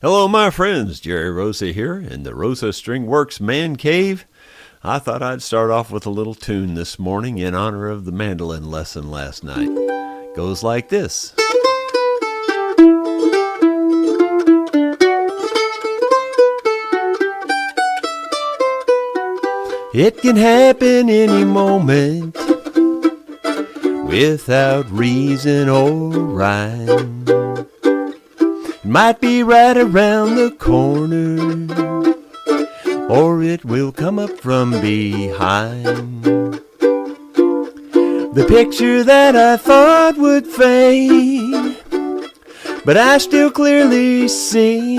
Hello, my friends. Jerry Rosa here in the Rosa String Works Man Cave. I thought I'd start off with a little tune this morning in honor of the mandolin lesson last night. Goes like this. It can happen any moment without reason or rhyme. It might be right around the corner, or it will come up from behind. The picture that I thought would fade, but I still clearly see.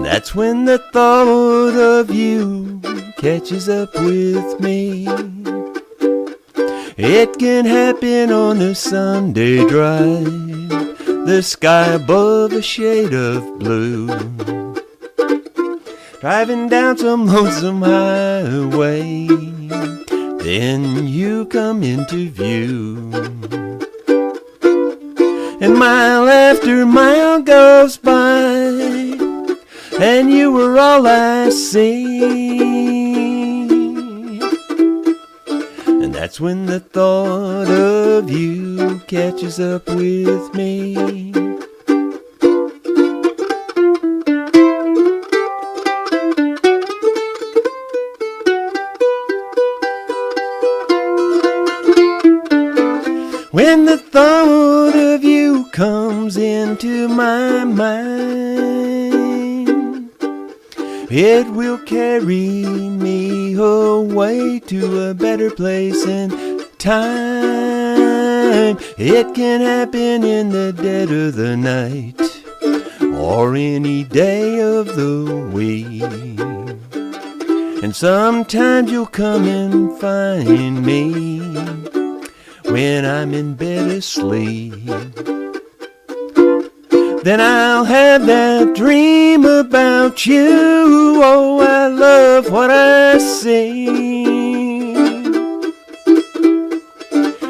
That's when the thought of you catches up with me. It can happen on a Sunday drive, the sky above a shade of blue. Driving down some lonesome highway, then you come into view. And mile after mile goes by, and you were all I see. And that's when the thought of you catches up with me. When the thought of you comes into my mind, it will carry me away to a better place and time. It can happen in the dead of the night or any day of the week. And sometimes you'll come and find me when I'm in bed asleep. Then I'll have that dream about you. Oh, I love what I see.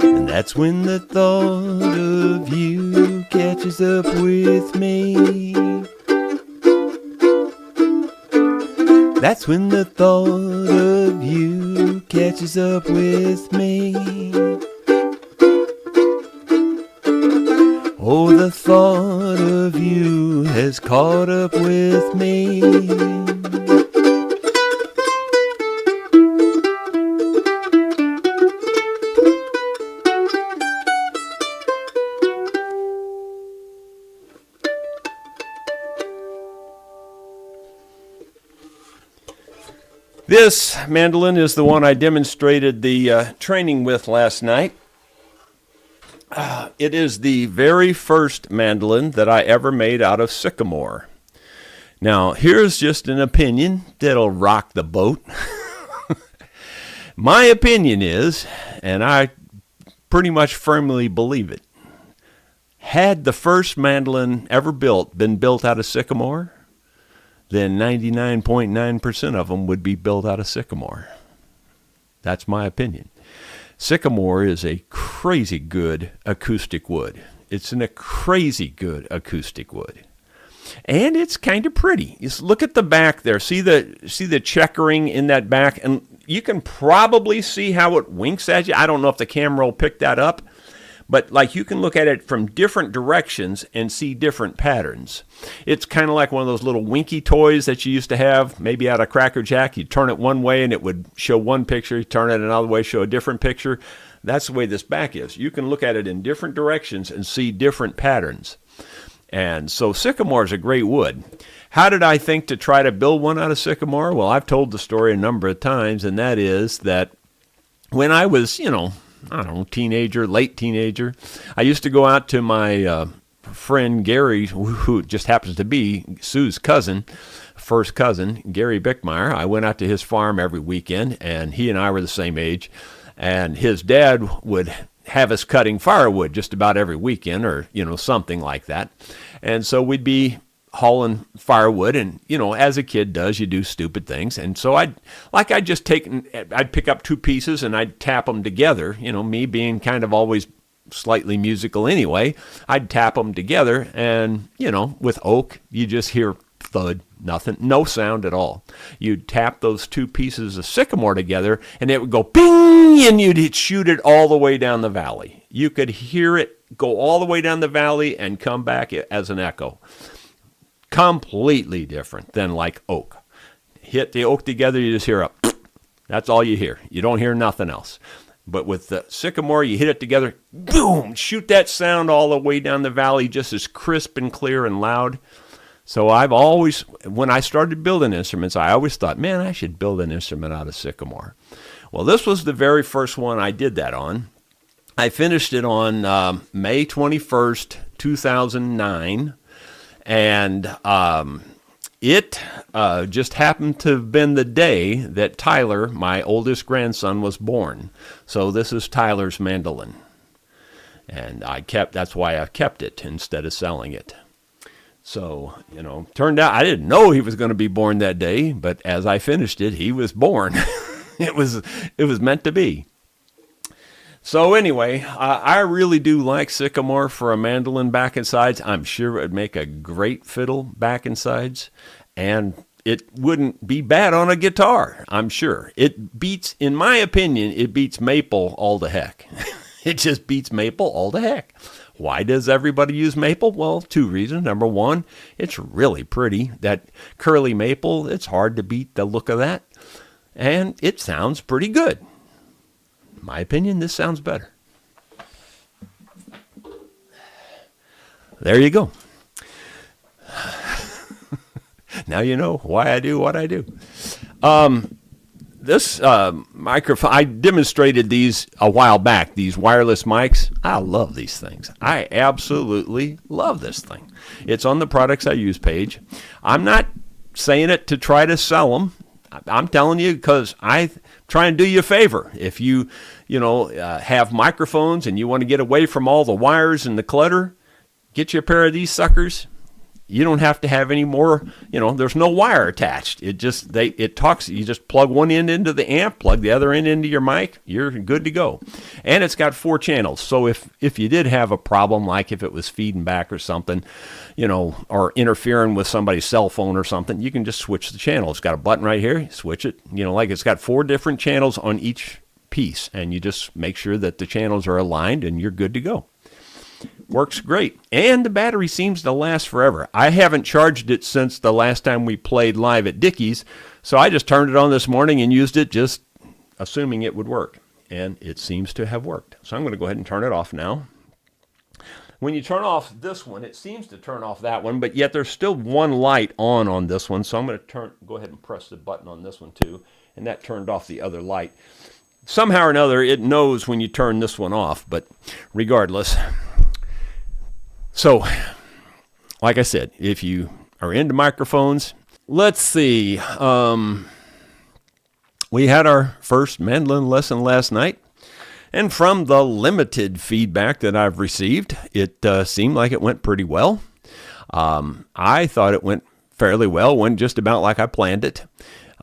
And that's when the thought of you catches up with me. That's when the thought of you catches up with me. Oh, the thought of you has caught up with me. This mandolin is the one I demonstrated the training with last night. It is the very first mandolin that I ever made out of sycamore. Now, here's just an opinion that'll rock the boat. My opinion is, and I pretty much firmly believe it, had the first mandolin ever been built out of sycamore, then 99.9% of them would be built out of sycamore. That's my opinion. Sycamore is a crazy good acoustic wood. It's a crazy good acoustic wood. And it's kind of pretty. Just look at the back there. See the checkering in that back? And you can probably see how it winks at you. I don't know if the camera will pick that up. But like you can look at it from different directions and see different patterns. It's kind of like one of those little winky toys that you used to have, maybe out of Cracker Jack. You turn it one way and it would show one picture. You turn it another way, show a different picture. That's the way this back is. You can look at it in different directions and see different patterns. And so sycamore is a great wood. How did I think to try to build one out of sycamore? Well, I've told the story a number of times, and that is that when I was, I don't know, teenager, late teenager, I used to go out to my friend Gary, who just happens to be Sue's cousin, first cousin, Gary Bickmeyer. I went out to his farm every weekend, and he and I were the same age. And his dad would have us cutting firewood just about every weekend or, something like that. And so we'd be hauling firewood, and as a kid does, you do stupid things. And so I'd pick up two pieces and I'd tap them together, me being kind of always slightly musical anyway, I'd tap them together, and, with oak, you just hear thud, nothing, no sound at all. You'd tap those two pieces of sycamore together, and it would go bing, and you'd shoot it all the way down the valley. You could hear it go all the way down the valley and come back as an echo. Completely different than like oak. Hit the oak together, you just hear a that's all you hear. You don't hear nothing else. But with the sycamore, you hit it together, boom, shoot that sound all the way down the valley, just as crisp and clear and loud. So I've always, when I started building instruments, I always thought, man, I should build an instrument out of sycamore. Well, this was the very first one I did that on. I finished it on May 21st, 2009, and it just happened to have been the day that Tyler, my oldest grandson, was born. So this is Tyler's mandolin. And that's why I kept it instead of selling it. So, turned out I didn't know he was going to be born that day, but as I finished it, he was born. It was meant to be. So anyway, I really do like sycamore for a mandolin back and sides. I'm sure it would make a great fiddle back and sides, and it wouldn't be bad on a guitar, I'm sure. It beats, in my opinion, it beats maple all to heck. It just beats maple all to heck. Why does everybody use maple? Well, two reasons. Number one, it's really pretty. That curly maple, it's hard to beat the look of that. And it sounds pretty good. In my opinion, this sounds better. There you go. Now you know why I do what I do. This microphone, I demonstrated these a while back, these wireless mics. I love these things. I absolutely love this thing. It's on the Products I Use page. I'm not saying it to try to sell them. I'm telling you because I try and do you a favor. If you have microphones and you want to get away from all the wires and the clutter, get you a pair of these suckers. You don't have to have any more, there's no wire attached. It talks, you just plug one end into the amp, plug the other end into your mic, you're good to go. And it's got 4 channels. So if you did have a problem, like if it was feeding back or something, or interfering with somebody's cell phone or something, you can just switch the channel. It's got a button right here, switch it, like it's got 4 different channels on each piece. And you just make sure that the channels are aligned and you're good to go. Works great. And the battery seems to last forever. I haven't charged it since the last time we played live at Dickey's, so I just turned it on this morning and used it just assuming it would work. And it seems to have worked. So I'm going to go ahead and turn it off now. When you turn off this one, it seems to turn off that one, but yet there's still one light on this one. So I'm going to go ahead and press the button on this one too, and that turned off the other light. Somehow or another, it knows when you turn this one off, but regardless. So, like I said, if you are into microphones, let's see. We had our first mandolin lesson last night, and from the limited feedback that I've received, it seemed like it went pretty well. I thought it went fairly well, went just about like I planned it.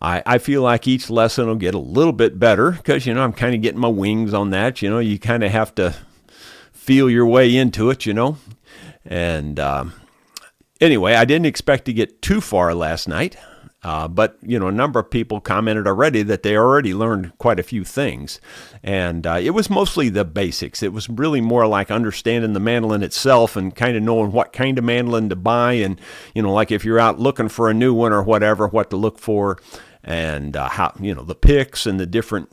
I feel like each lesson will get a little bit better because, I'm kind of getting my wings on that. You kind of have to feel your way into it, And anyway, I didn't expect to get too far last night, but, a number of people commented already that they already learned quite a few things. And it was mostly the basics. It was really more like understanding the mandolin itself and kind of knowing what kind of mandolin to buy and, like if you're out looking for a new one or whatever, what to look for and how, the picks and the different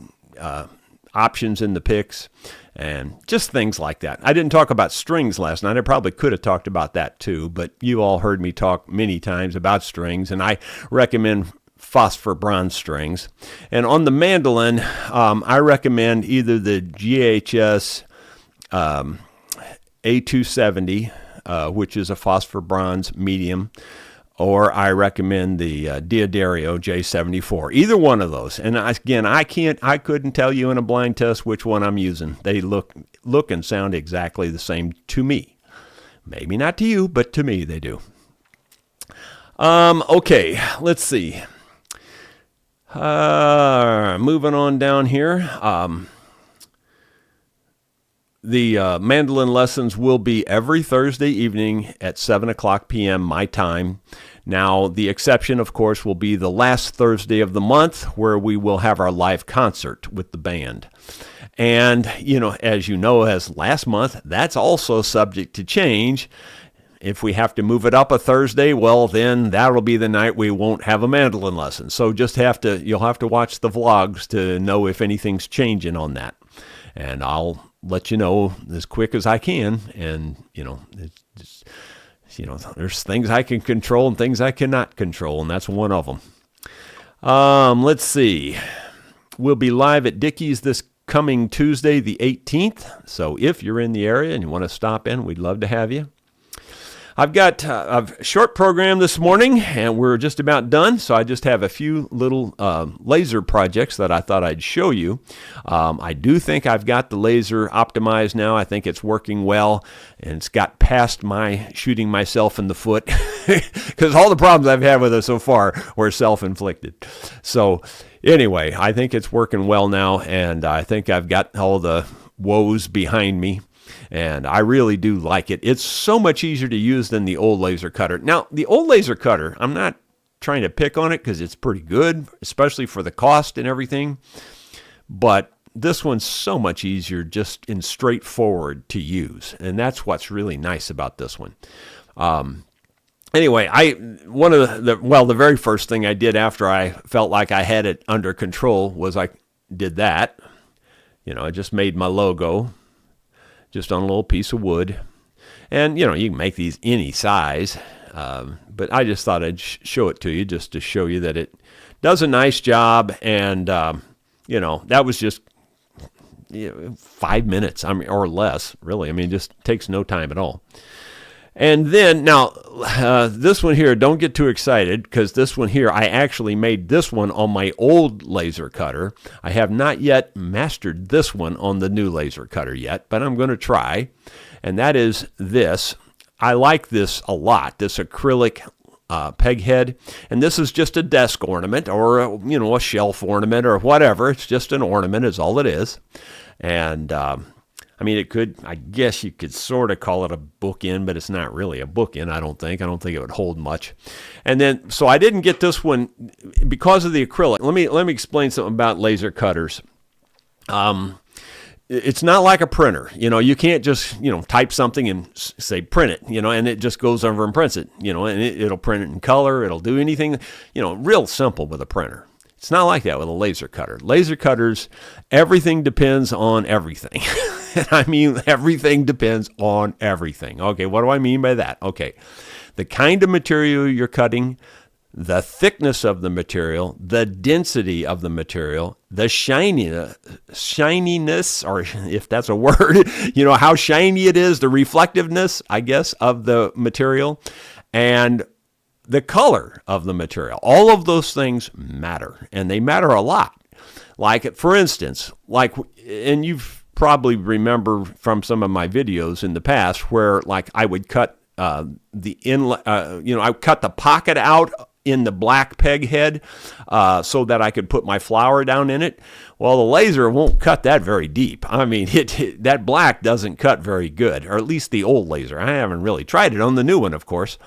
options in the picks. And just things like that. I didn't talk about strings last night. I probably could have talked about that too, but you all heard me talk many times about strings, and I recommend phosphor bronze strings. And on the mandolin, I recommend either the GHS A270, which is a phosphor bronze medium, or I recommend the Diodario J74. Either one of those. And again, I couldn't tell you in a blind test which one I'm using. They look and sound exactly the same to me. Maybe not to you, but to me they do. Okay, let's see. Moving on down here. The mandolin lessons will be every Thursday evening at 7 o'clock p.m. my time. Now, the exception, of course, will be the last Thursday of the month where we will have our live concert with the band. And, as last month, that's also subject to change. If we have to move it up a Thursday, well, then that'll be the night we won't have a mandolin lesson. So you'll have to watch the vlogs to know if anything's changing on that. And I'll let you know as quick as I can. And, it's just, there's things I can control and things I cannot control, and that's one of them. Let's see. We'll be live at Dickey's this coming Tuesday, the 18th. So if you're in the area and you want to stop in, we'd love to have you. I've got a short program this morning, and we're just about done, so I just have a few little laser projects that I thought I'd show you. I do think I've got the laser optimized now. I think it's working well, and it's got past my shooting myself in the foot, because all the problems I've had with it so far were self-inflicted. So anyway, I think it's working well now, and I think I've got all the woes behind me. And I really do like it. It's so much easier to use than the old laser cutter. Now, the old laser cutter, I'm not trying to pick on it because it's pretty good, especially for the cost and everything. But this one's so much easier just and straightforward to use. And that's what's really nice about this one. Anyway, the very first thing I did after I felt like I had it under control was I did that. I just made my logo just on a little piece of wood. And, you can make these any size. But I just thought I'd show it to you just to show you that it does a nice job. And, that was just 5 minutes or less, really. It just takes no time at all. And then, now, this one here, don't get too excited, because this one here, I actually made this one on my old laser cutter. I have not yet mastered this one on the new laser cutter yet, but I'm going to try. And that is this. I like this a lot, this acrylic peg head. And this is just a desk ornament or, a shelf ornament or whatever. It's just an ornament is all it is. And, I guess you could sort of call it a bookend, but it's not really a bookend, I don't think. I don't think it would hold much. And then, so I didn't get this one because of the acrylic. Let me explain something about laser cutters. It's not like a printer. You can't just, type something and say print it, and it just goes over and prints it, and it'll print it in color. It'll do anything, real simple with a printer. It's not like that with a laser cutter. Laser cutters, everything depends on everything. And everything depends on everything. Okay, what do I mean by that? Okay, the kind of material you're cutting, the thickness of the material, the density of the material, the shininess, or if that's a word, how shiny it is, the reflectiveness, I guess, of the material, and the color of the material. All of those things matter, and they matter a lot. Like, for instance, and you've probably remember from some of my videos in the past where, I would cut I cut the pocket out in the black peg head so that I could put my flower down in it. Well, the laser won't cut that very deep. That black doesn't cut very good, or at least the old laser. I haven't really tried it on the new one, of course,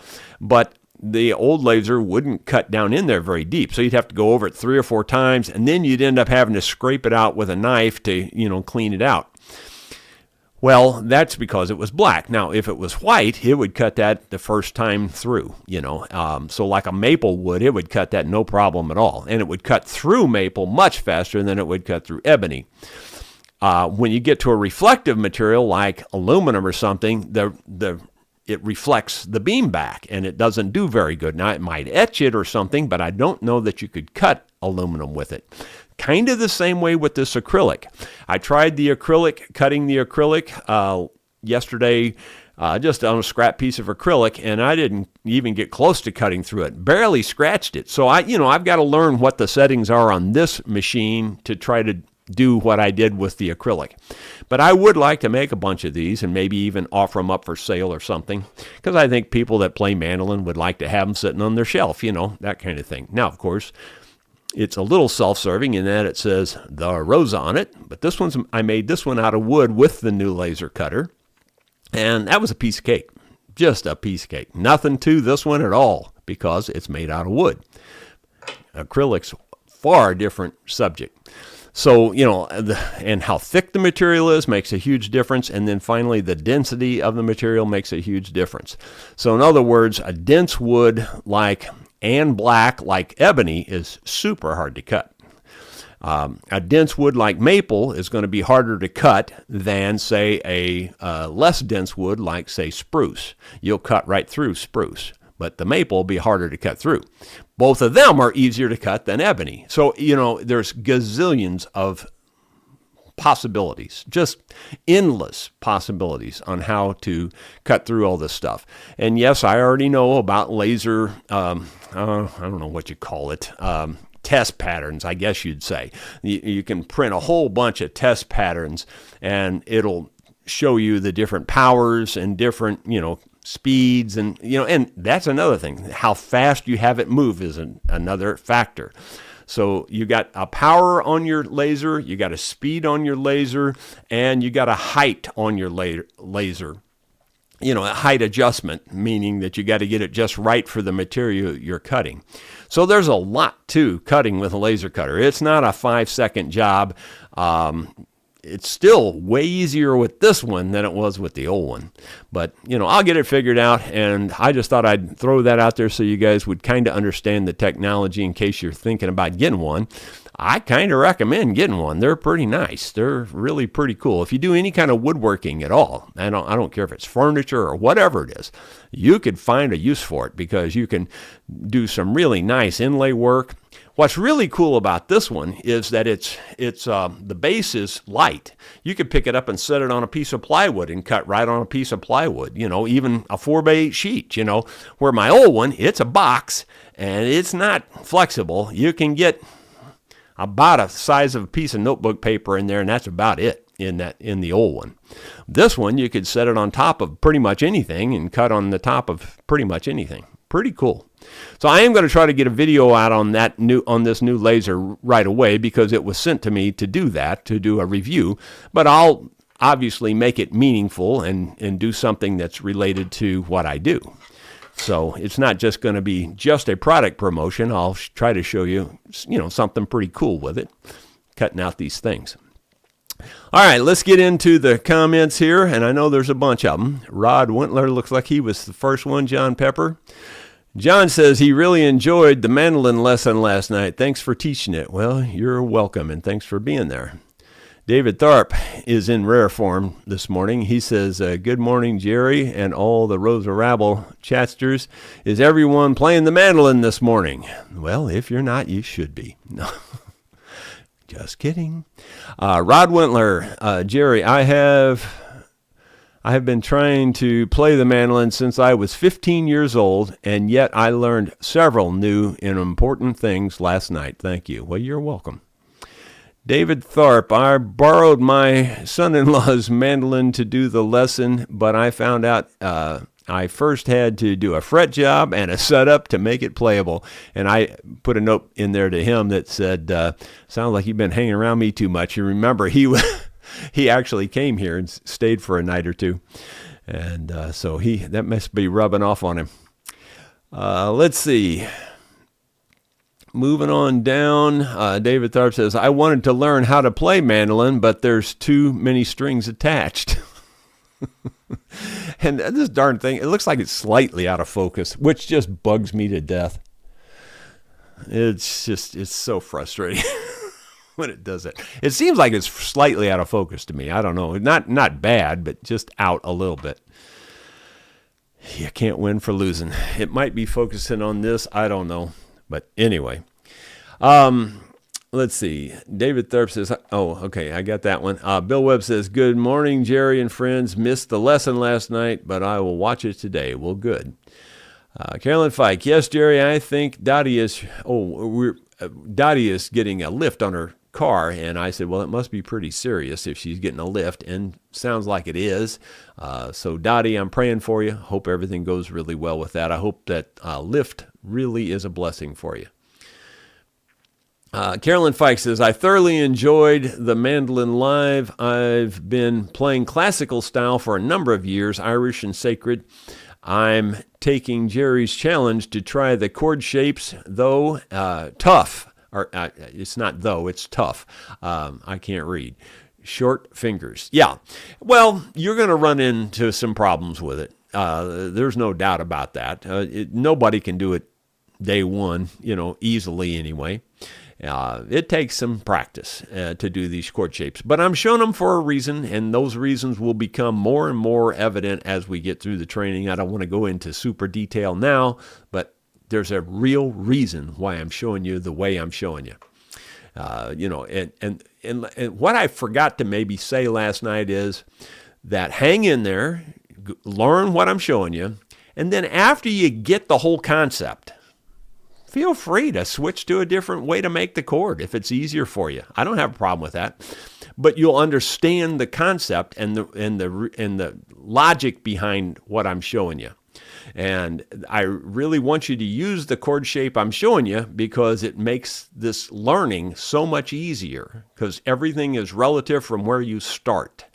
but the old laser wouldn't cut down in there very deep. So you'd have to go over it 3 or 4 times, and then you'd end up having to scrape it out with a knife to, clean it out. Well, that's because it was black. Now, if it was white, it would cut that the first time through, So like a maple wood, it would cut that no problem at all. And it would cut through maple much faster than it would cut through ebony. When you get to a reflective material like aluminum or something, it reflects the beam back, and it doesn't do very good. Now, it might etch it or something, but I don't know that you could cut aluminum with it. Kind of the same way with this acrylic. I tried cutting the acrylic yesterday, just on a scrap piece of acrylic, and I didn't even get close to cutting through it. Barely scratched it. So I've got to learn what the settings are on this machine to try to do what I did with the acrylic. But I would like to make a bunch of these and maybe even offer them up for sale or something, because I think people that play mandolin would like to have them sitting on their shelf, that kind of thing. Now, of course, It's a little self-serving in that it says the Rosa on it, but I made this one out of wood with the new laser cutter, and that was a piece of cake. Just a piece of cake. Nothing to this one at all because it's made out of wood. Acrylic's far different subject. So, and how thick the material is makes a huge difference. And then finally, the density of the material makes a huge difference. So in other words, a dense wood and black like ebony is super hard to cut. A dense wood like maple is going to be harder to cut than, say, a less dense wood like, say, spruce. You'll cut right through spruce, but the maple will be harder to cut through. Both of them are easier to cut than ebony. So, there's gazillions of possibilities, just endless possibilities on how to cut through all this stuff. And yes, I already know about laser, I don't know what you call it, test patterns, I guess you'd say. You can print a whole bunch of test patterns and it'll show you the different powers and different, speeds, and that's another thing. How fast you have it move is another factor. So you got a power on your laser, you got a speed on your laser, and you got a height on your laser. A height adjustment, meaning that you got to get it just right for the material you're cutting. So there's a lot to cutting with a laser cutter. It's not a 5-second job. It's still way easier with this one than it was with the old one. But, I'll get it figured out, and I just thought I'd throw that out there so you guys would kind of understand the technology in case you're thinking about getting one. I kind of recommend getting one. They're pretty nice. They're really pretty cool. If you do any kind of woodworking at all, I don't care if it's furniture or whatever it is, you could find a use for it because you can do some really nice inlay work. What's really cool about this one is that it's the base is light. You could pick it up and set it on a piece of plywood and cut right on a piece of plywood, even a 4x8 sheet, where my old one, it's a box and it's not flexible. You can get about the size of a piece of notebook paper in there, and that's about it in the old one. This one, you could set it on top of pretty much anything and cut on the top of pretty much anything. Pretty cool. So I am going to try to get a video out on this new laser right away because it was sent to me to do a review. But I'll obviously make it meaningful and do something that's related to what I do. So it's not just going to be just a product promotion. I'll try to show you, something pretty cool with it, cutting out these things. All right, let's get into the comments here, and I know there's a bunch of them. Rod Wintler looks like he was the first one. John Pepper. John says he really enjoyed the mandolin lesson last night. Thanks for teaching it. Well, you're welcome, and thanks for being there. David Tharp is in rare form this morning. He says, good morning, Jerry, and all the Rosa Rabble chatsters. Is everyone playing the mandolin this morning? Well, if you're not, you should be. No. Just kidding. Rod Wintler, Jerry, I have been trying to play the mandolin since I was 15 years old, and yet I learned several new and important things last night. Thank you. Well, you're welcome. David Tharp, I borrowed my son-in-law's mandolin to do the lesson, but I found out I first had to do a fret job and a setup to make it playable. And I put a note in there to him that said, sounds like you've been hanging around me too much. You remember, he actually came here and stayed for a night or two. And so that must be rubbing off on him. Let's see. Moving on down, David Tharp says, I wanted to learn how to play mandolin, but there's too many strings attached. And this darn thing, it looks like it's slightly out of focus, which just bugs me to death. It's so frustrating when it does it. It seems like it's slightly out of focus to me. I don't know. Not bad, but just out a little bit. You can't win for losing. It might be focusing on this. I don't know. But anyway, let's see. David Tharp says, oh, okay, I got that one. Bill Webb says, good morning, Jerry and friends. Missed the lesson last night, but I will watch it today. Well, good. Carolyn Fike, yes, Jerry, I think Dottie is getting a lift on her car. And I said, well, it must be pretty serious if she's getting a lift, and sounds like it is. So Dottie, I'm praying for you. Hope everything goes really well with that. I hope that lift really is a blessing for you. Carolyn Fike says, I thoroughly enjoyed the mandolin live. I've been playing classical style for a number of years, Irish and sacred. I'm taking Jerry's challenge to try the chord shapes, though tough. Or it's not though, it's tough. I can't read. Short fingers. Yeah. Well, you're going to run into some problems with it. There's no doubt about that. Nobody can do it day one, easily anyway. It takes some practice to do these chord shapes, but I'm showing them for a reason, and those reasons will become more and more evident as we get through the training. I don't want to go into super detail now, but there's a real reason why I'm showing you the way I'm showing you. And what I forgot to maybe say last night is that hang in there, learn what I'm showing you, and then after you get the whole concept, feel free to switch to a different way to make the chord if it's easier for you. I don't have a problem with that. But you'll understand the concept and the logic behind what I'm showing you. And I really want you to use the chord shape I'm showing you because it makes this learning so much easier because everything is relative from where you start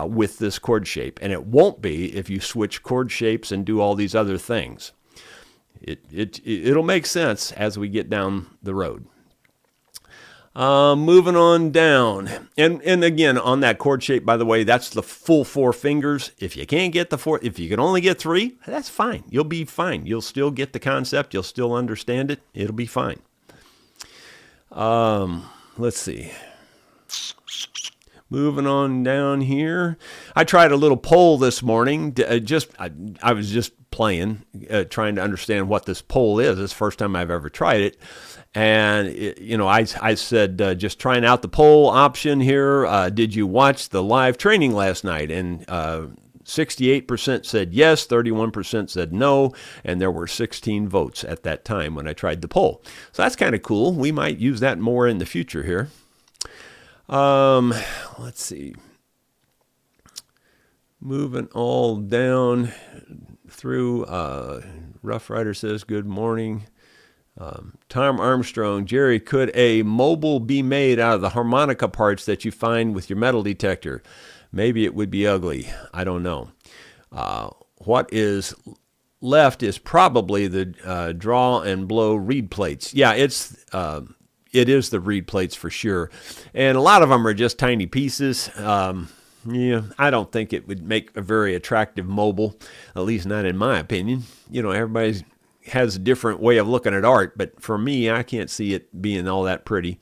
with this chord shape. And it won't be if you switch chord shapes and do all these other things. It'll make sense as we get down the road. Moving on down. And again, on that chord shape, by the way, that's the full 4 fingers. If you can't get the 4, if you can only get 3, that's fine. You'll be fine. You'll still get the concept. You'll still understand it. It'll be fine. Let's see. Moving on down here. I tried a little poll this morning. I was just playing, trying to understand what this poll is. It's the first time I've ever tried it. And, I said, just trying out the poll option here. Did you watch the live training last night? And 68% said yes, 31% said no, and there were 16 votes at that time when I tried the poll. So that's kind of cool. We might use that more in the future here. Let's see. Moving all down through, Rough Rider says, good morning. Tom Armstrong, Jerry, could a mobile be made out of the harmonica parts that you find with your metal detector? Maybe it would be ugly. I don't know. What is left is probably the draw and blow reed plates. Yeah, it is the reed plates for sure. And a lot of them are just tiny pieces. I don't think it would make a very attractive mobile, at least not in my opinion. Everybody has a different way of looking at art, but for me, I can't see it being all that pretty.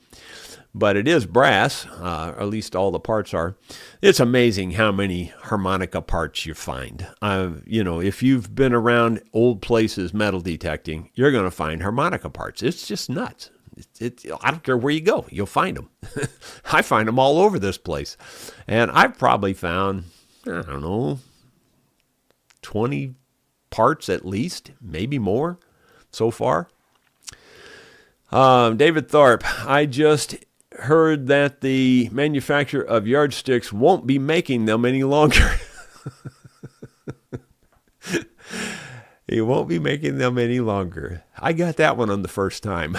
But it is brass, or at least all the parts are. It's amazing how many harmonica parts you find. If you've been around old places metal detecting, you're going to find harmonica parts. It's just nuts. I don't care where you go, you'll find them. I find them all over this place. And I've probably found, 20 parts at least, maybe more so far. David Tharp, I just heard that the manufacturer of yardsticks won't be making them any longer. He won't be making them any longer. I got that one on the first time.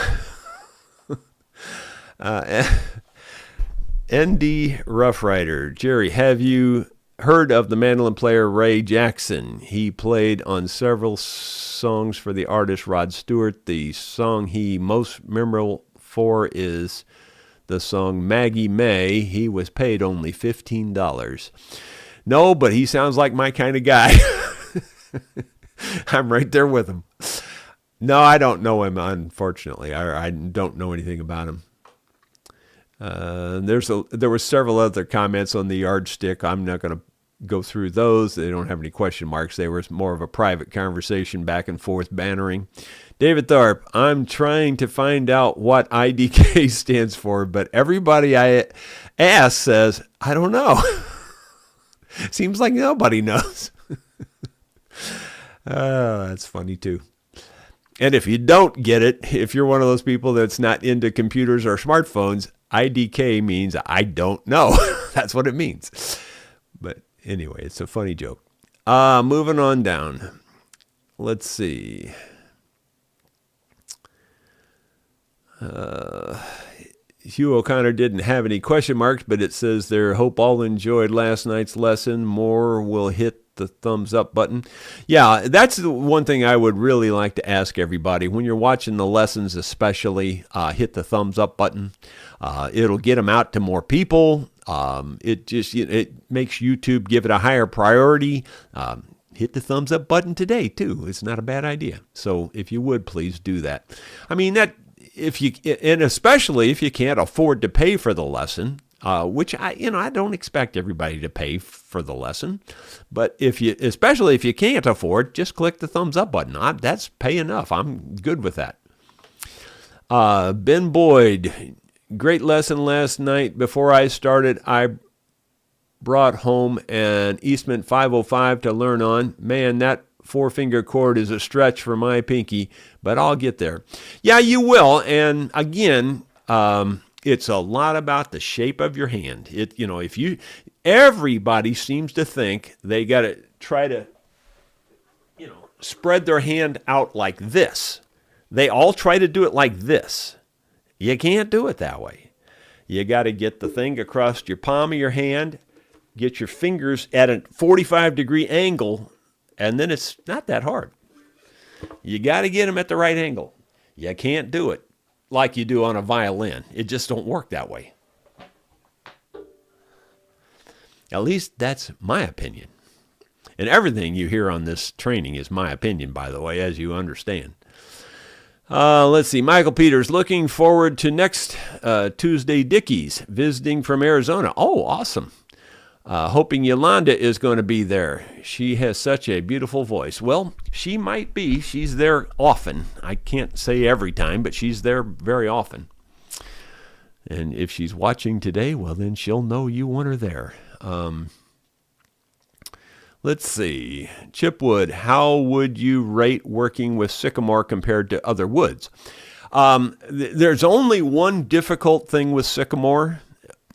ND Rough Rider, Jerry, have you heard of the mandolin player Ray Jackson? He played on several songs for the artist Rod Stewart. The song he most memorable for is the song Maggie May. He was paid only $15. No, but he sounds like my kind of guy. I'm right there with him. No, I don't know him, unfortunately. I don't know anything about him. There were several other comments on the yardstick. I'm not going to go through those. They don't have any question marks. They were more of a private conversation, back and forth bantering. David Tharp, I'm trying to find out what IDK stands for, but everybody I ask says, I don't know. Seems like nobody knows. That's funny too. And if you don't get it, if you're one of those people that's not into computers or smartphones, IDK means I don't know. That's what it means. But anyway, it's a funny joke. Moving on down. Let's see. Hugh O'Connor didn't have any question marks, but it says there, hope all enjoyed last night's lesson. More will hit the thumbs up button. Yeah, that's the one thing I would really like to ask everybody. When you're watching the lessons especially, hit the thumbs up button. It'll get them out to more people. It makes YouTube give it a higher priority. Hit the thumbs up button today, too. It's not a bad idea. So if you would, please do that. I mean, and especially if you can't afford to pay for the lesson, which I don't expect everybody to pay for the lesson, but especially if you can't afford, just click the thumbs up button. That's pay enough. I'm good with that. Ben Boyd, great lesson last night. Before I started, I brought home an Eastman 505 to learn on. Man, that 4-finger chord is a stretch for my pinky, but I'll get there. Yeah, you will. And again, it's a lot about the shape of your hand. Everybody seems to think they got to try to, spread their hand out like this. They all try to do it like this. You can't do it that way. You got to get the thing across your palm of your hand, get your fingers at a 45-degree angle, and then it's not that hard. You got to get them at the right angle. You can't do it like you do on a violin. It just don't work that way. At least that's my opinion. And everything you hear on this training is my opinion, by the way, as you understand. Let's see. Michael Peters, looking forward to next Tuesday Dickies, visiting from Arizona. Oh, awesome. Hoping Yolanda is going to be there. She has such a beautiful voice. Well, she might be. She's there often. I can't say every time, but she's there very often. And if she's watching today, well, then she'll know you want her there. Let's see. Chipwood, how would you rate working with Sycamore compared to other woods? There's only one difficult thing with Sycamore,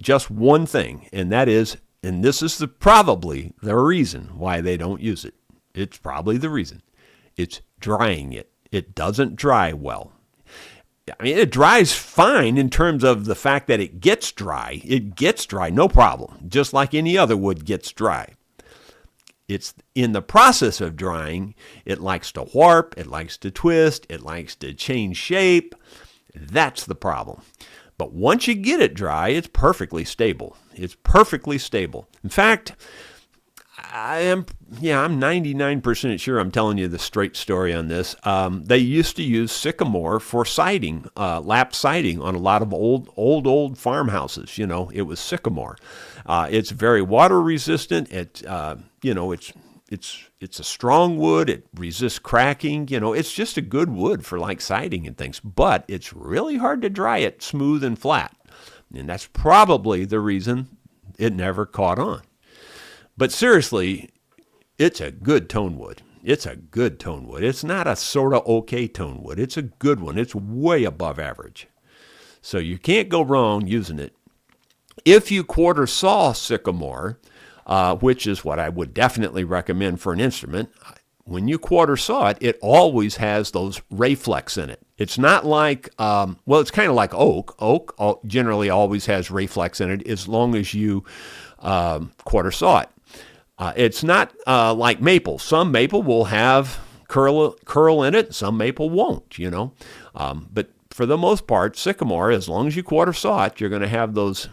just one thing, and that is, and this is probably the reason why they don't use it. It's probably the reason. It's drying it. It doesn't dry well. I mean, it dries fine in terms of the fact that it gets dry. It gets dry, no problem, just like any other wood gets dry. It's in the process of drying, it likes to warp, it likes to twist, it likes to change shape. That's the problem. But once you get it dry, it's perfectly stable. It's perfectly stable. In fact, I'm 99% sure I'm telling you the straight story on this. They used to use Sycamore for siding, lap siding on a lot of old farmhouses. It was Sycamore. It's very water resistant. It's a strong wood. It resists cracking. It's just a good wood for like siding and things. But it's really hard to dry it smooth and flat, and that's probably the reason it never caught on. But seriously, it's a good tone wood. It's a good tone wood. It's not a sort of okay tone wood. It's a good one. It's way above average. So you can't go wrong using it. If you quarter saw Sycamore, which is what I would definitely recommend for an instrument, when you quarter saw it, it always has those ray flecks in it. It's not like, it's kind of like oak. Oak generally always has ray flecks in it as long as you quarter saw it. It's not like maple. Some maple will have curl in it. Some maple won't, But for the most part, Sycamore, as long as you quarter saw it, you're going to have those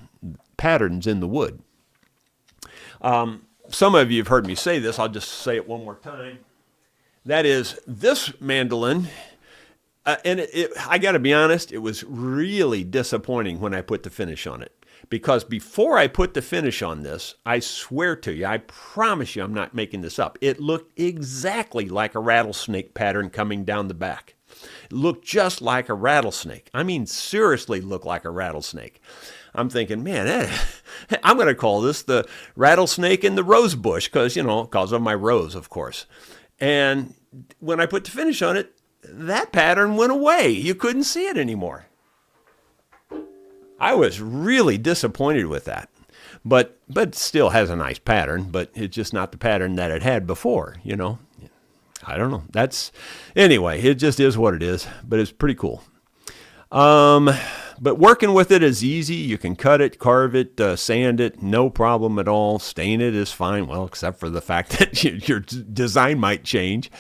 patterns in the wood. Some of you have heard me say this. I'll just say it one more time. That is, this mandolin, and I got to be honest, it was really disappointing when I put the finish on it. Because before I put the finish on this, I swear to you, I promise you I'm not making this up, it looked exactly like a rattlesnake pattern coming down the back. It looked just like a rattlesnake. I mean, seriously looked like a rattlesnake. I'm thinking, man, I'm going to call this the rattlesnake in the rose bush because of my rose, of course. And when I put the finish on it, that pattern went away. You couldn't see it anymore. I was really disappointed with that, but it still has a nice pattern, but it's just not the pattern that it had before, I don't know. Anyway, it just is what it is, but it's pretty cool. But working with it is easy. You can cut it, carve it, sand it, no problem at all. Stain it is fine, well, except for the fact that your design might change.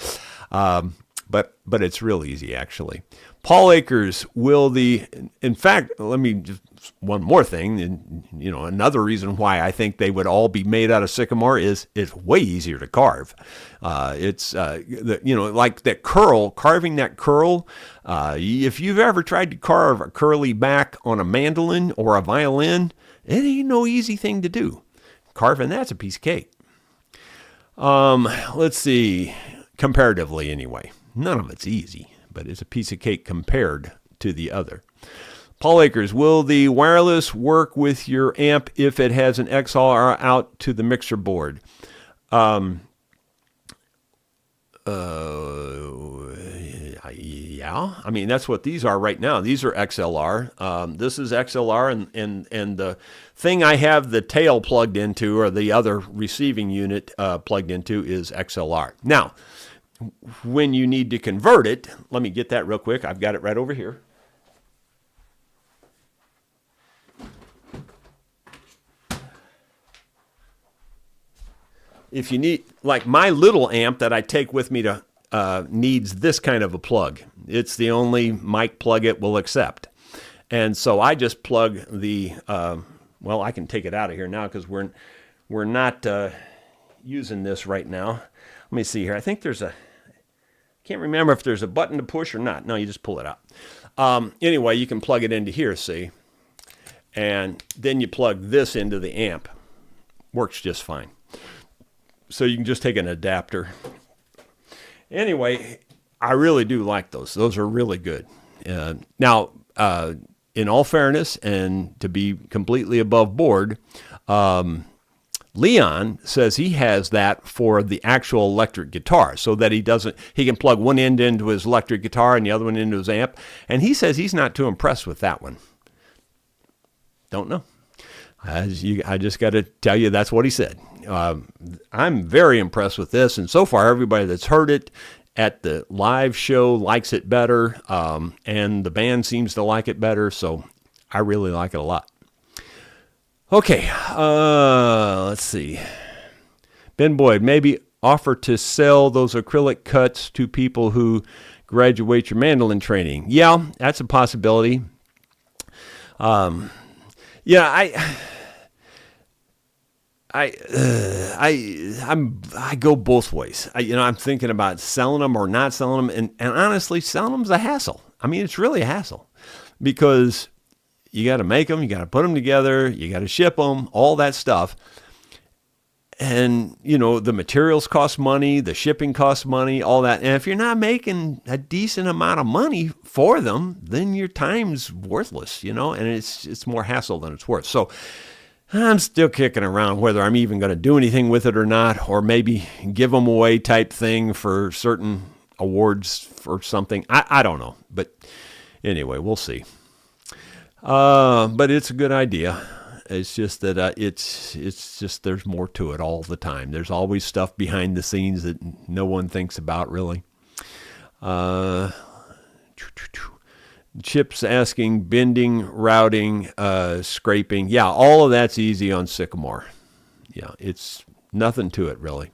But it's real easy, actually. Paul Akers in fact, let me just, one more thing, and another reason why I think they would all be made out of sycamore is it's way easier to carve. It's like that curl, carving that curl. If you've ever tried to carve a curly back on a mandolin or a violin, it ain't no easy thing to do. Carving that's a piece of cake. Let's see, comparatively anyway. None of it's easy, but it's a piece of cake compared to the other. Paul Akers, will the wireless work with your amp if it has an XLR out to the mixer board? Yeah. I mean, that's what these are right now. These are XLR. This is XLR, and the thing I have the tail plugged into, or the other receiving unit plugged into, is XLR. Now, when you need to convert it, let me get that real quick. I've got it right over here. If you need, like my little amp that I take with me to needs this kind of a plug. It's the only mic plug it will accept. And so I just plug the, well, I can take it out of here now because we're not using this right now. Let me see here. I think there's can't remember if there's a button to push or not. No, you just pull it out. Anyway, you can plug it into here, see? And then you plug this into the amp. Works just fine. So you can just take an adapter. Anyway, I really do like those. Those are really good. Now, in all fairness, and to be completely above board, Leon says he has that for the actual electric guitar, so that he can plug one end into his electric guitar and the other one into his amp. And he says he's not too impressed with that one. Don't know. I just got to tell you, that's what he said. I'm very impressed with this, and so far everybody that's heard it at the live show likes it better, and the band seems to like it better, so I really like it a lot. Okay, let's see. Ben Boyd, maybe offer to sell those acrylic cuts to people who graduate your mandolin training. Yeah, that's a possibility. Yeah, I go both ways. I'm thinking about selling them or not selling them, and honestly, selling them's a hassle. I mean, it's really a hassle because you got to make them, you got to put them together, you got to ship them, all that stuff. And, the materials cost money, the shipping costs money, all that. And if you're not making a decent amount of money for them, then your time's worthless, and it's more hassle than it's worth. So I'm still kicking around whether I'm even going to do anything with it or not, or maybe give them away type thing for certain awards or something. I don't know. But anyway, we'll see. But it's a good idea. It's just that it's just there's more to it all the time. There's always stuff behind the scenes that no one thinks about, really. Chip's asking, bending, routing, scraping. Yeah, all of that's easy on Sycamore. Yeah, it's nothing to it, really.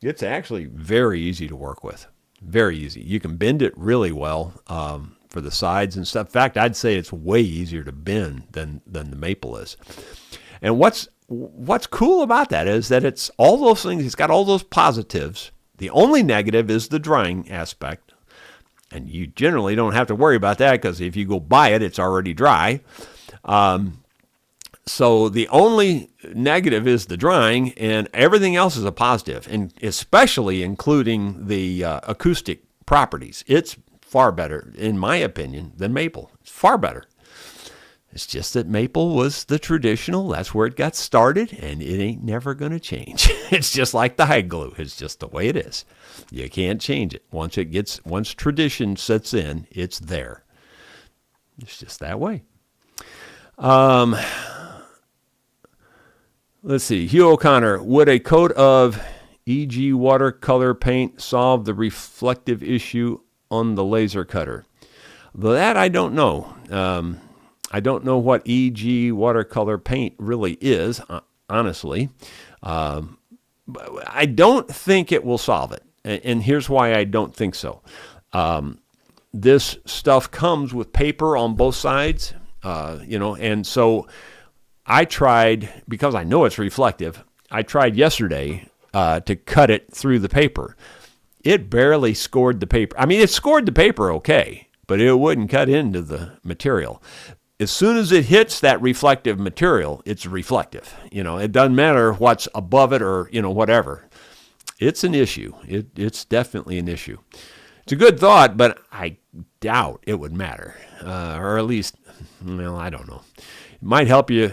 It's actually very easy to work with. Very easy. You can bend it really well for the sides and stuff. In fact, I'd say it's way easier to bend than the maple is. And what's cool about that is that it's all those things. It's got all those positives. The only negative is the drying aspect. And you generally don't have to worry about that because if you go buy it, it's already dry. So the only negative is the drying, and everything else is a positive, and especially including the acoustic properties. It's far better, in my opinion, than maple. It's far better. It's just that maple was the traditional. That's where it got started, and it ain't never going to change. It's just like the hide glue. It's just the way it is. You can't change it. Once tradition sets in, it's there. It's just that way. Let's see. Hugh O'Connor, would a coat of e.g. watercolor paint solve the reflective issue on the laser cutter? Though that I don't know. I don't know what EG watercolor paint really is, honestly. I don't think it will solve it. And here's why I don't think so. This stuff comes with paper on both sides, and so I tried, because I know it's reflective, I tried yesterday to cut it through the paper. It barely scored the paper. I mean, it scored the paper okay, but it wouldn't cut into the material. As soon as it hits that reflective material, it's reflective. It doesn't matter what's above it or, whatever. It's an issue. It's definitely an issue. It's a good thought, but I doubt it would matter. Or at least, I don't know. It might help you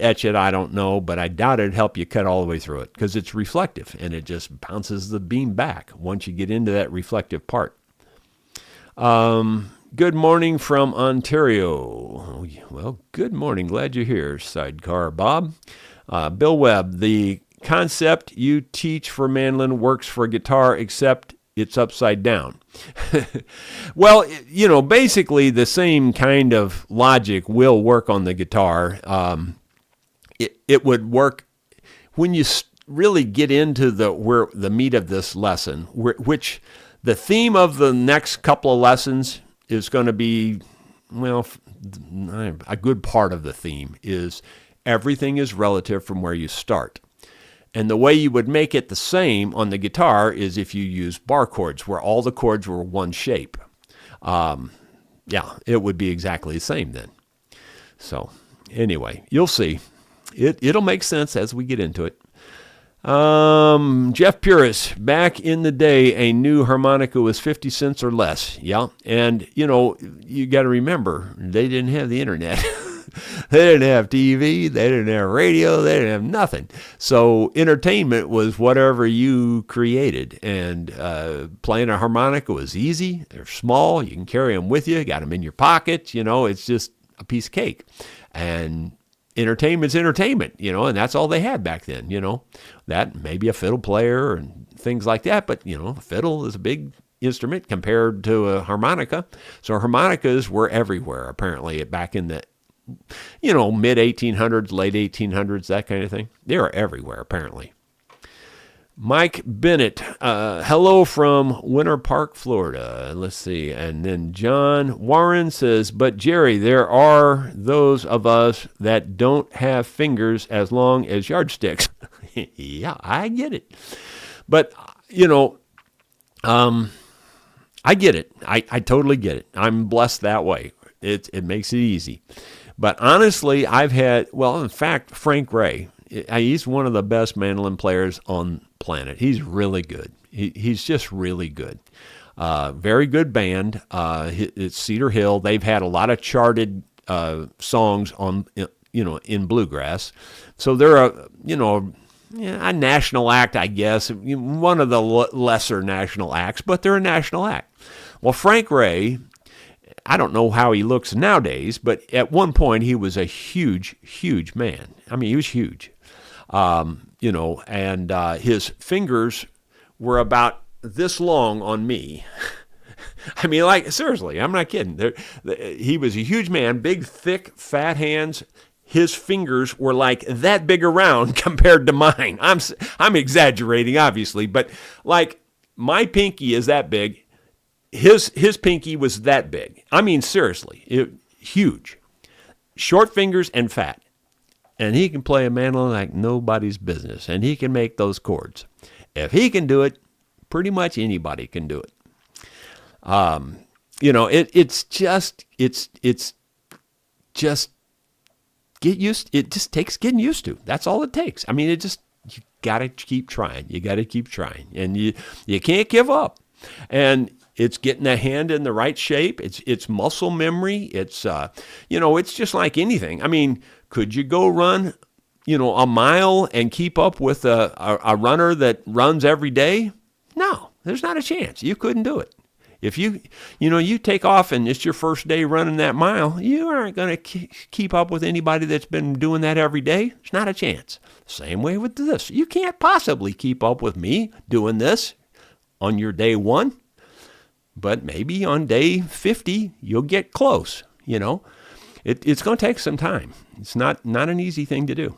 etch it, I don't know, but I doubt it'd help you cut all the way through it because it's reflective and it just bounces the beam back once you get into that reflective part. Good morning from Ontario. Well, good morning. Glad you're here, Sidecar Bob. Bill Webb, the concept you teach for mandolin works for guitar, except it's upside down. Well, basically the same kind of logic will work on the guitar. It would work when you really get into the meat of this lesson, which the theme of the next couple of lessons is going to be, a good part of the theme is everything is relative from where you start. And the way you would make it the same on the guitar is if you use bar chords, where all the chords were one shape. It would be exactly the same then. So anyway, you'll see. It'll make sense as we get into it. Jeff Puris, back in the day, a new harmonica was 50 cents or less. Yeah. And, you got to remember, they didn't have the internet. They didn't have TV. They didn't have radio. They didn't have nothing. So entertainment was whatever you created. And playing a harmonica was easy. They're small. You can carry them with you. Got them in your pocket. It's just a piece of cake. And entertainment's entertainment, and that's all they had back then, that maybe a fiddle player and things like that. But, a fiddle is a big instrument compared to a harmonica. So harmonicas were everywhere, apparently, back in the, mid 1800s, late 1800s, that kind of thing. They were everywhere, apparently. Mike Bennett, hello from Winter Park, Florida. Let's see. And then John Warren says, but Jerry, there are those of us that don't have fingers as long as yardsticks. Yeah, I get it. But, I get it. I totally get it. I'm blessed that way. It makes it easy. But honestly, in fact, Frank Ray, he's one of the best mandolin players on planet. He's really good. He's just really good. Very good band. It's Cedar Hill. They've had a lot of charted songs on, in bluegrass. So they're a national act, I guess. One of the lesser national acts, but they're a national act. Well, Frank Ray, I don't know how he looks nowadays, but at one point he was a huge, huge man. I mean, he was huge. And his fingers were about this long on me. I mean, like, seriously, I'm not kidding. He was a huge man, big, thick, fat hands. His fingers were like that big around compared to mine. I'm exaggerating, obviously, but like my pinky is that big. His pinky was that big. I mean, seriously, huge. Short fingers and fat. And he can play a mandolin like nobody's business. And he can make those chords. If he can do it, pretty much anybody can do it. It's just get used. It just takes getting used to. That's all it takes. I mean, you got to keep trying. You got to keep trying. And you can't give up. And it's getting the hand in the right shape. It's muscle memory. It's just like anything. I mean, could you go run, a mile and keep up with a runner that runs every day? No, there's not a chance. You couldn't do it. If you take off and it's your first day running that mile, you aren't going to keep up with anybody that's been doing that every day. There's not a chance. Same way with this. You can't possibly keep up with me doing this on your day one. but maybe on day 50 you'll get close. It's going to take some time. It's not an easy thing to do.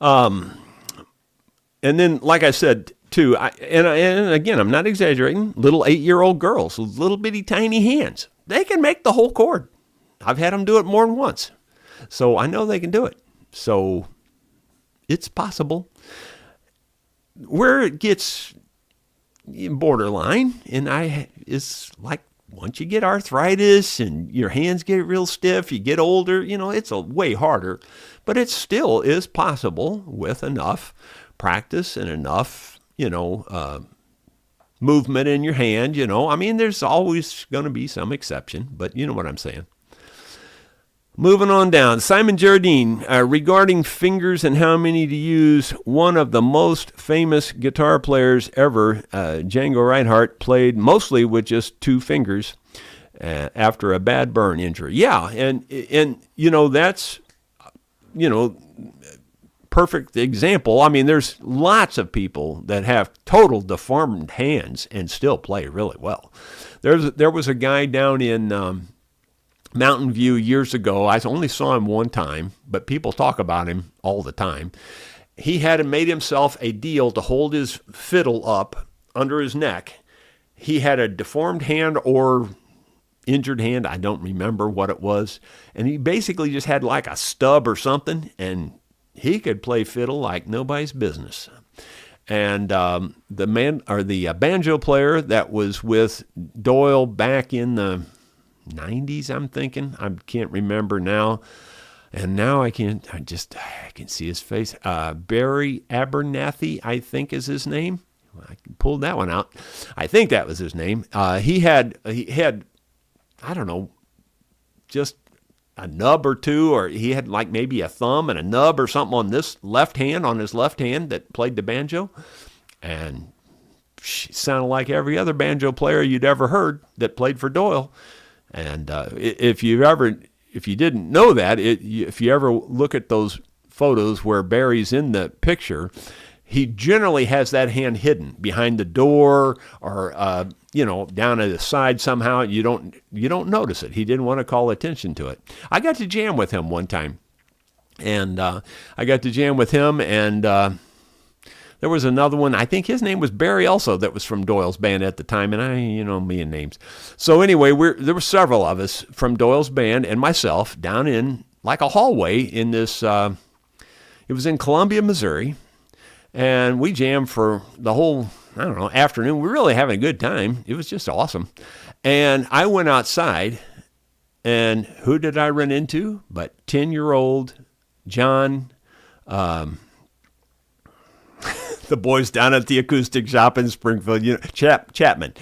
And then, like I said, too, and again, I'm not exaggerating, little 8-year-old girls with little bitty tiny hands, they can make the whole chord. I've had them do it more than once. So I know they can do it. So it's possible. Where it gets borderline, is like once you get arthritis and your hands get real stiff, you get older, it's way harder. But it still is possible with enough practice and enough, movement in your hand, there's always going to be some exception, but you know what I'm saying. Moving on down, Simon Jardine, regarding fingers and how many to use, one of the most famous guitar players ever, Django Reinhardt, played mostly with just 2 fingers after a bad burn injury. Yeah, and that's, perfect example. There's lots of people that have total deformed hands and still play really well. There was a guy down in Mountain View years ago. I only saw him one time, but people talk about him all the time. He had made himself a deal to hold his fiddle up under his neck. He had a deformed hand or injured hand. I don't remember what it was. And he basically just had like a stub or something, and he could play fiddle like nobody's business. And the banjo player that was with Doyle back in the 90s, I'm thinking. I can't remember now. And now I can see his face. Barry Abernathy, I think is his name. I pulled that one out. I think that was his name. He had, I don't know, just a nub or two, or he had like maybe a thumb and a nub or something on his left hand that played the banjo. And sounded like every other banjo player you'd ever heard that played for Doyle. And if you didn't know that, if you ever look at those photos where Barry's in the picture, he generally has that hand hidden behind the door or down at the side somehow. You don't notice it. He didn't want to call attention to it. I got to jam with him one time, and there was another one. I think his name was Barry also, that was from Doyle's band at the time, and me and names. So anyway, there were several of us from Doyle's band and myself down in like a hallway in this, it was in Columbia, Missouri, and we jammed for the whole, afternoon. We were really having a good time. It was just awesome. And I went outside, and who did I run into but 10-year-old John, the boys down at the acoustic shop in Springfield, Chapman.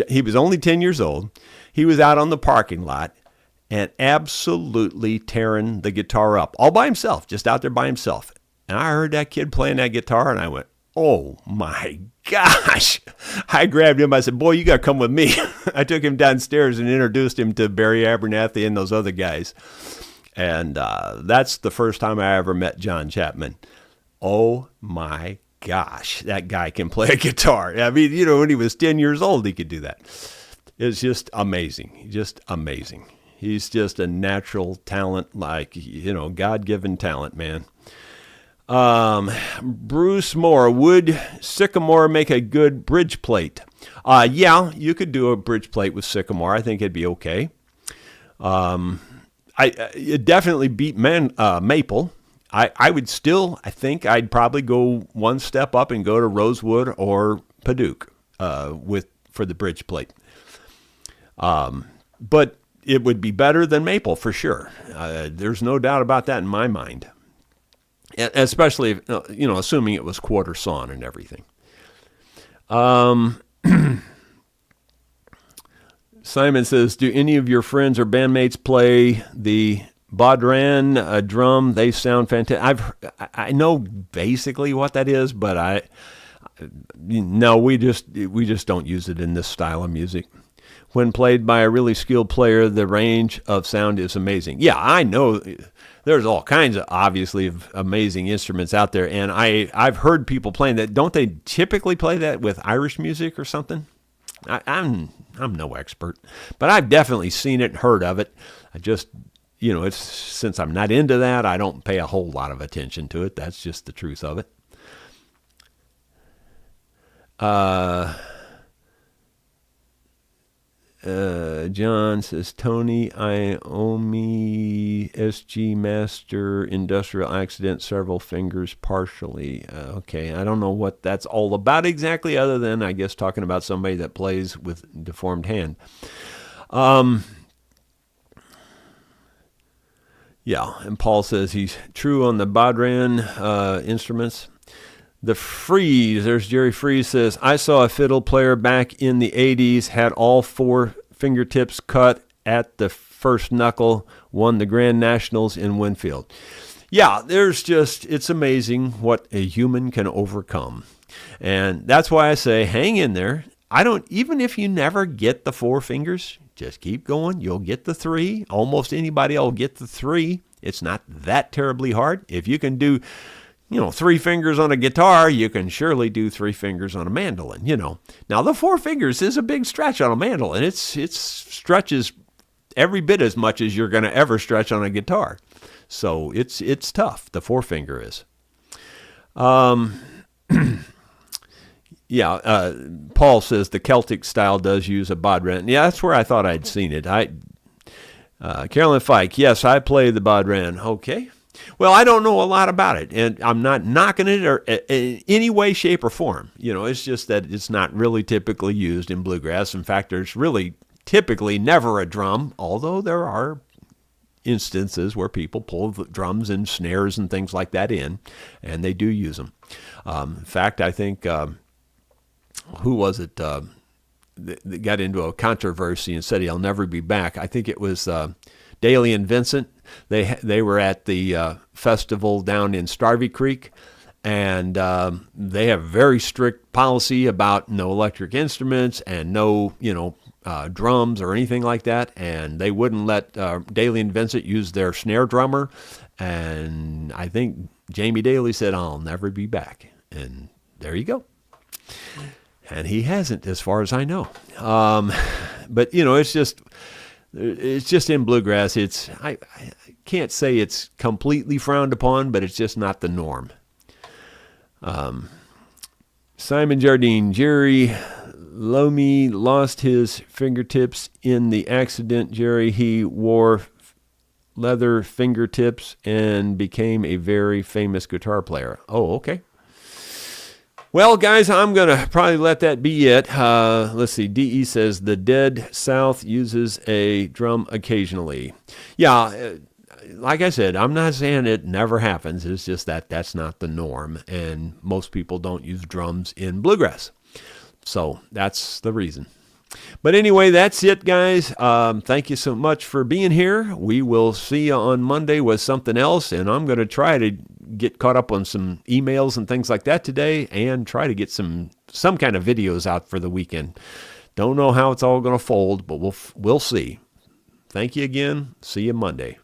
He was only 10 years old. He was out on the parking lot and absolutely tearing the guitar up, all by himself, just out there by himself. And I heard that kid playing that guitar, and I went, oh my gosh. I grabbed him. I said, boy, you got to come with me. I took him downstairs and introduced him to Barry Abernathy and those other guys. And that's the first time I ever met John Chapman. Oh my gosh, that guy can play a guitar. when he was 10 years old, he could do that. It's just amazing. Just amazing. He's just a natural talent, like, God-given talent, man. Bruce Moore, would Sycamore make a good bridge plate? Yeah, you could do a bridge plate with Sycamore. I think it'd be okay. It definitely beat Maple. I think I'd probably go one step up and go to Rosewood or Paduke for the bridge plate. But it would be better than Maple for sure. There's no doubt about that in my mind. Especially, assuming it was quarter sawn and everything. Simon says, do any of your friends or bandmates play the Baudran drum? They sound fantastic. I know basically what that is, but we just don't use it in this style of music. When played by a really skilled player, the range of sound is amazing. Yeah, I know there's all kinds of obviously amazing instruments out there, and I've heard people playing that. Don't they typically play that with Irish music or something? I'm no expert, but I've definitely seen it and heard of it. I just, it's since I'm not into that, I don't pay a whole lot of attention to it. That's just the truth of it. John says, Tony Iommi, SG Master, industrial accident, several fingers partially. Okay, I don't know what that's all about exactly, other than, I guess, talking about somebody that plays with deformed hand. Yeah, and Paul says he's true on the Bodhran instruments. The Freeze, there's Jerry Freeze says, I saw a fiddle player back in the 80s, had all 4 fingertips cut at the first knuckle, won the Grand Nationals in Winfield. Yeah, it's amazing what a human can overcome. And that's why I say, hang in there. Even if you never get the 4 fingers, just keep going. You'll get the 3. Almost anybody will get the 3. It's not that terribly hard. If you can do 3 fingers on a guitar, you can surely do 3 fingers on a mandolin, Now, the 4 fingers is a big stretch on a mandolin. It stretches every bit as much as you're going to ever stretch on a guitar. So it's tough. The 4 finger is. Yeah, Paul says the Celtic style does use a bodhran. Yeah, that's where I thought I'd seen it. Carolyn Fike, yes, I play the bodhran. Okay. Well, I don't know a lot about it, and I'm not knocking it or in any way, shape, or form. It's just that it's not really typically used in bluegrass. In fact, there's really typically never a drum, although there are instances where people pull the drums and snares and things like that in, and they do use them. In fact, I think, who was it that got into a controversy and said he'll never be back? I think it was Daly and Vincent. They were at the festival down in Starvey Creek, and they have very strict policy about no electric instruments and no, drums or anything like that. And they wouldn't let Daly and Vincent use their snare drummer. And I think Jamie Daly said, I'll never be back. And there you go. And he hasn't, as far as I know. But, it's just in bluegrass. I can't say it's completely frowned upon, but it's just not the norm. Simon Jardine, Jerry Lomi lost his fingertips in the accident. Jerry, he wore leather fingertips and became a very famous guitar player. Oh, okay. Well, guys, I'm going to probably let that be it. Let's see. DE says the Dead South uses a drum occasionally. Yeah, like I said, I'm not saying it never happens. It's just that that's not the norm, and most people don't use drums in bluegrass. So that's the reason. But anyway, that's it, guys. Thank you so much for being here. We will see you on Monday with something else, and I'm going to try to get caught up on some emails and things like that today and try to get some kind of videos out for the weekend. Don't know how it's all going to fold, but we'll see. Thank you again. See you Monday.